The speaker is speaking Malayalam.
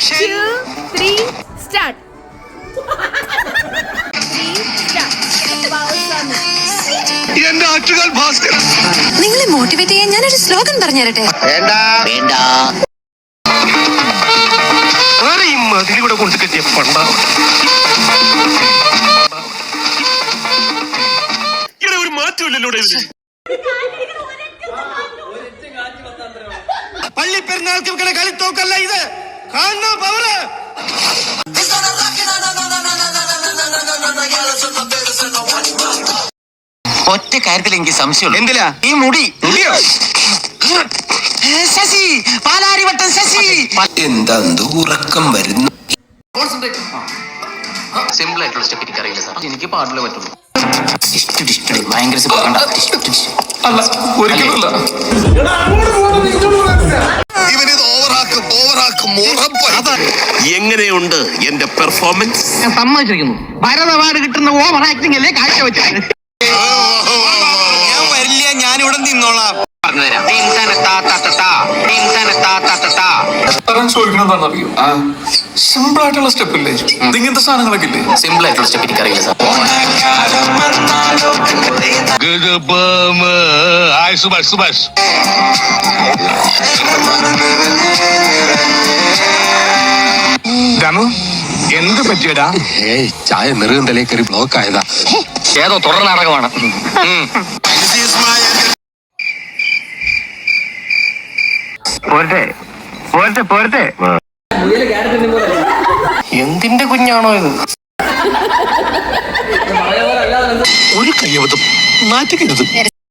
2, 3, start. 3, start. എന്റെ ആറ്റുകാൽ ഭാസ്കരൻ. നിങ്ങളെ മോട്ടിവേറ്റ് ചെയ്യാൻ ഞാനൊരു സ്ലോഗൻ പറഞ്ഞു തരട്ടെ? വേണ്ട. ഈ മതിലൂടെ കൊണ്ട് കെട്ടിയ പണ്ട ഒരു മാറ്റമില്ലല്ലോ. പള്ളി പെരുന്നാൾക്ക് കളിത്തോക്കല്ല ഇത്. കാണുന്ന പവറ്. ഒറ്റ കാര്യത്തിൽ എനിക്ക് സംശയമുള്ളൂ. എന്തിലാ? ഈ മുടിയോ ശശി, പാലാരിവട്ടം ശശി. എന്താ ഉറക്കം വരുന്നു? സിമ്പിൾ ആയിട്ടുള്ള സ്റ്റെപ്പ് എനിക്ക് അറിയില്ല സാർ. എനിക്ക് പാടില്ല പറ്റുള്ളൂ. ഭയങ്കര ഇവനിത് ഓവറാക്കും. എങ്ങനെയുണ്ട് എന്റെ പെർഫോമൻസ്? സമ്മതിച്ചിരിക്കുന്നു. ഭരതവാട് കിട്ടുന്ന ഓവർ ആക്ടിംഗ് അല്ലേ കാഴ്ച വെച്ചത്. ഞാൻ വരില്ല, ഞാനിവിടെ നിന്നോളാം. ചോദിക്കണെന്താണെന്നറിയോ? സിമ്പിൾ ആയിട്ടുള്ള സ്റ്റെപ്പ് ഇല്ലേ? ഇങ്ങനത്തെ സാധനങ്ങളൊക്കെ ഇല്ലേ? സിമ്പിൾ ആയിട്ടുള്ള സ്റ്റെപ്പ് എനിക്ക് അറിയില്ല സാർ. സുഭാഷ് ധനു, എന്ത് പറ്റിയടാ? ചായ നെറുകം തലേ കയറി ബ്ലോക്ക് ആയതാ. ഏതോ തുടർ നാടകമാണ്. പോരട്ടെ. എന്തിന്റെ കുഞ്ഞാണോ ഇത്? ഒരു കയ്യബദ്ധം നാറ്റിക്കരുത്.